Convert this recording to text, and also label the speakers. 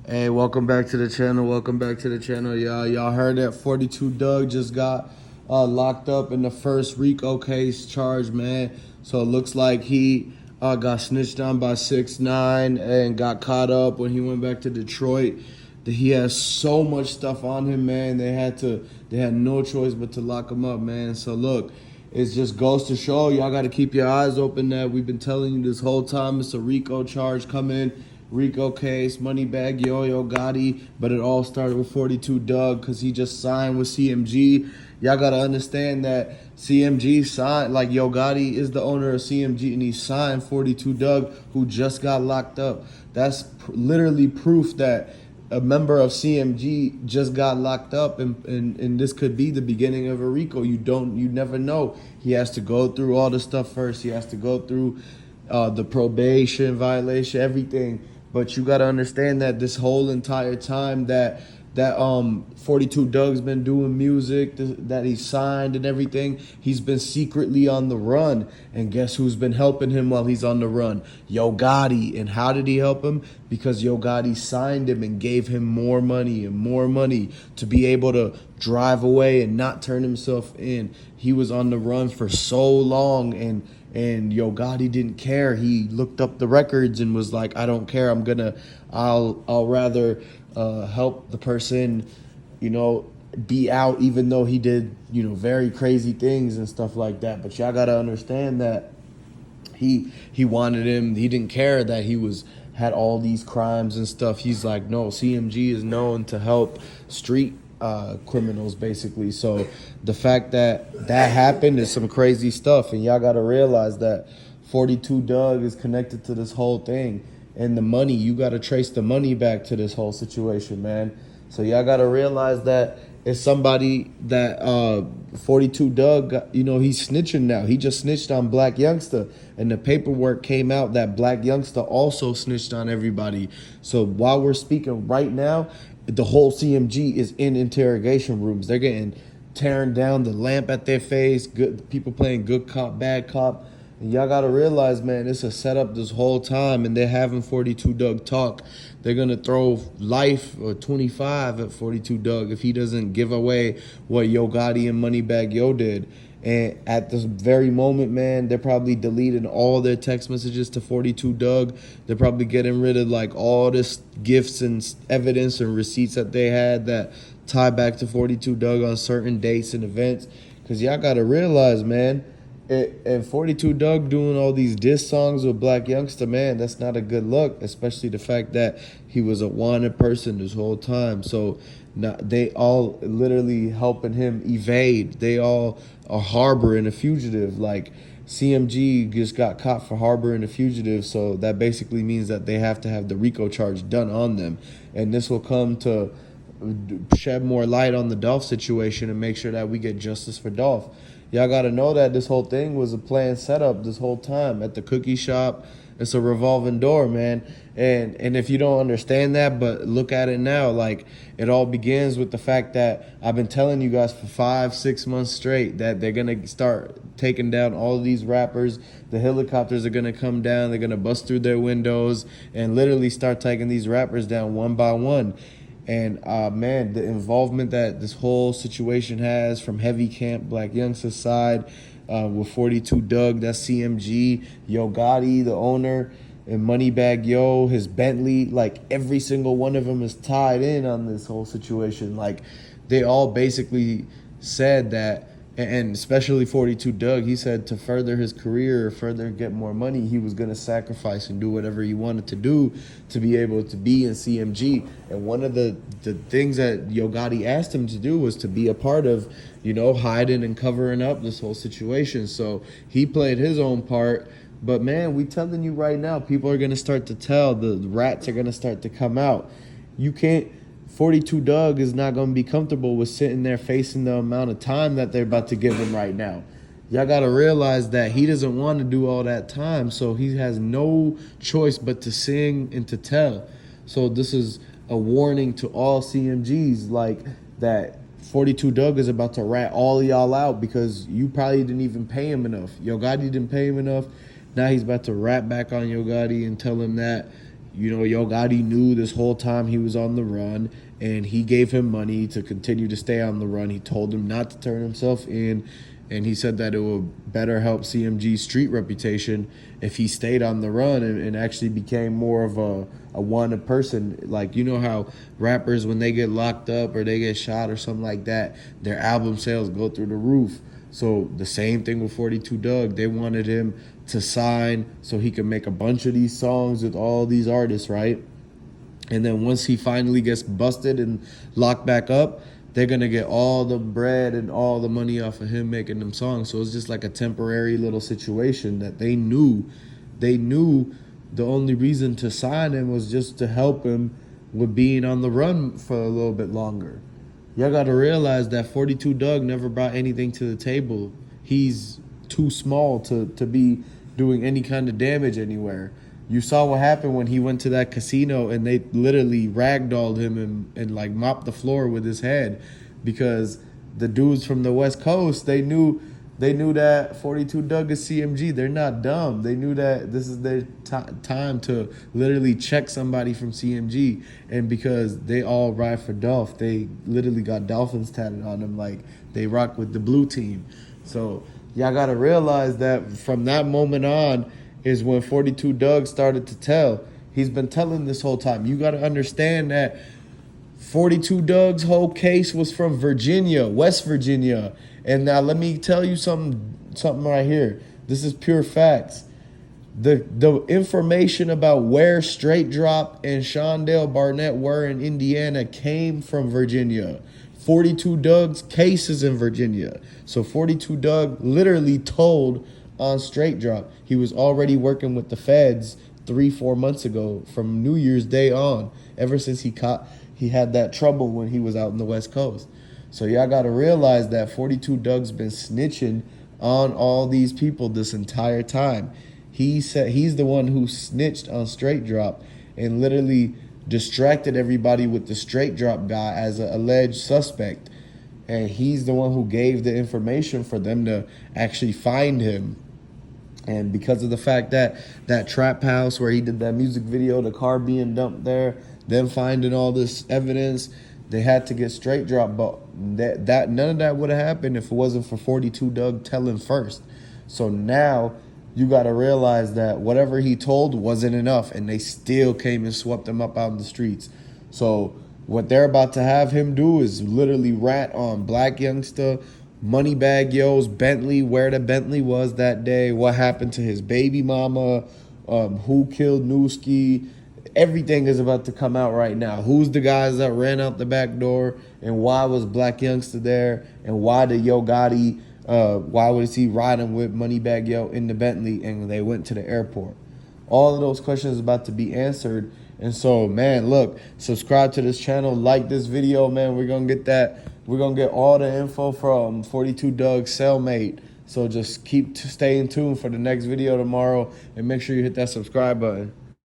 Speaker 1: Hey, welcome back to the channel. Welcome back to the channel, y'all. Y'all heard that 42 Dugg just got locked up in the first Rico case charge, man. So it looks like he got snitched on by 6ix9ine and got caught up when he went back to Detroit. He has so much stuff on him, man. They had no choice but to lock him up, man. So look, it just goes to show y'all got to keep your eyes open. That we've been telling you this whole time. It's a Rico charge coming. Rico case, Moneybagg Yo, Gotti, but it all started with 42 Dugg because he just signed with CMG. Y'all gotta understand that CMG signed, like Yo Gotti is the owner of CMG and he signed 42 Dugg who just got locked up. That's literally proof that a member of CMG just got locked up and this could be the beginning of a Rico. You never know. He has to go through all the stuff first. He has to go through the probation violation, everything. But you got to understand that this whole entire time that 42 Dugg's been doing music, that he signed and everything, he's been secretly on the run. And guess who's been helping him while he's on the run? Yo Gotti. And how did he help him? Because Yo Gotti signed him and gave him more money to be able to drive away and not turn himself in. He was on the run for so long and Yo Gotti didn't care. He looked up the records and was like, I don't care. I'll rather help the person, be out, even though he did, very crazy things and stuff like that. But y'all gotta understand that he wanted him. He didn't care that had all these crimes and stuff. He's like, no, CMG is known to help street criminals, basically. So the fact that happened is some crazy stuff, and y'all gotta realize that 42 Dugg is connected to this whole thing. And the money, you gotta trace the money back to this whole situation, man. So y'all gotta realize that it's somebody that 42 Dugg, he's snitching now. He just snitched on Blac Youngsta, and the paperwork came out that Blac Youngsta also snitched on everybody. So while we're speaking right now, the whole CMG is in interrogation rooms. They're getting tearing down the lamp at their face, good people playing good cop, bad cop. And y'all gotta realize, man, it's a setup this whole time, and they're having 42 Dugg talk. They're gonna throw life or 25 at 42 Dugg if he doesn't give away what Yo Gotti and Moneybagg Yo did. And at this very moment, man, they're probably deleting all their text messages to 42 Dugg. They're probably getting rid of like all this gifts and evidence and receipts that they had that tie back to 42 Dugg on certain dates and events. Because y'all got to realize, man, and 42 Dugg doing all these diss songs with Blac Youngsta, man, that's not a good look, especially the fact that he was a wanted person this whole time. So they all literally helping him evade. They all are harboring a fugitive. Like CMG just got caught for harboring a fugitive, so that basically means that they have to have the Rico charge done on them. And this will come to shed more light on the Dolph situation and make sure that we get justice for Dolph. Y'all got to know that this whole thing was a planned setup this whole time at the cookie shop. It's a revolving door, man. And if you don't understand that, but look at it now, like it all begins with the fact that I've been telling you guys for 5-6 months straight that they're going to start taking down all of these rappers. The helicopters are going to come down. They're going to bust through their windows and literally start taking these rappers down one by one. And man, the involvement that this whole situation has from heavy camp Blac Youngsta's side with 42 Dugg, that's CMG, Yo Gotti, the owner, and Moneybagg Yo, his Bentley, like every single one of them is tied in on this whole situation. Like they all basically said that, and especially 42 Dugg, he said to further his career, further get more money, he was going to sacrifice and do whatever he wanted to do to be able to be in CMG. And one of the things that Yo Gotti asked him to do was to be a part of, hiding and covering up this whole situation. So he played his own part. But man, we telling you right now, people are going to start to tell, the rats are going to start to come out. You can't. 42 Dugg is not going to be comfortable with sitting there facing the amount of time that they're about to give him right now. Y'all got to realize that he doesn't want to do all that time, so he has no choice but to sing and to tell. So this is a warning to all CMGs, like that 42 Dugg is about to rat all of y'all out because you probably didn't even pay him enough. Yo Gotti didn't pay him enough. Now he's about to rat back on Yo Gotti and tell him that you know, Yo Gotti knew this whole time he was on the run, and he gave him money to continue to stay on the run. He told him not to turn himself in, and he said that it would better help CMG's street reputation if he stayed on the run and actually became more of a wanted person. Like, you know how rappers, when they get locked up or they get shot or something like that, their album sales go through the roof. So the same thing with 42 Dugg. They wanted him to sign so he could make a bunch of these songs with all these artists, right? And then once he finally gets busted and locked back up, they're going to get all the bread and all the money off of him making them songs. So it's just like a temporary little situation that they knew the only reason to sign him was just to help him with being on the run for a little bit longer. Y'all got to realize that 42 Dugg never brought anything to the table. He's too small to be doing any kind of damage anywhere. You saw what happened when he went to that casino and they literally ragdolled him and like mopped the floor with his head, because the dudes from the West Coast, they knew that 42 Dugg is CMG. They're not dumb. They knew that this is their time to literally check somebody from CMG. And because they all ride for Dolph, they literally got Dolphins tatted on them, like they rock with the blue team. So y'all got to realize that from that moment on is when 42 Dugg started to tell. He's been telling this whole time. You got to understand that 42 Dugg's whole case was from Virginia, West Virginia. And now let me tell you something right here. This is pure facts. The information about where Straight Drop and Shondell Barnett were in Indiana came from Virginia. 42 Dugg's case is in Virginia. So 42 Dugg literally told on Straight Drop. He was already working with the feds 3-4 months ago from New Year's Day on, ever since he had that trouble when he was out in the West Coast. So y'all got to realize that 42 Dugg's been snitching on all these people this entire time. He said he's the one who snitched on Straight Drop and literally distracted everybody with the Straight Drop guy as an alleged suspect. And he's the one who gave the information for them to actually find him. And because of the fact that that trap house where he did that music video, the car being dumped there, them finding all this evidence, they had to get Straight Drop. But that none of that would have happened if it wasn't for 42 Dugg telling first. So now you got to realize that whatever he told wasn't enough, and they still came and swept him up out in the streets. So what they're about to have him do is literally rat on Blac Youngsta, Moneybagg Yo's Bentley, where the Bentley was that day, what happened to his baby mama, who killed Newski. Everything is about to come out right now. Who's the guys that ran out the back door, and why was Blac Youngsta there, and why did Yo Gotti, why was he riding with Moneybagg Yo in the Bentley and they went to the airport? All of those questions are about to be answered. And so, man, look, subscribe to this channel, like this video, man. We're going to get all the info from 42 Dugg's cellmate. So just keep staying tuned for the next video tomorrow, and make sure you hit that subscribe button.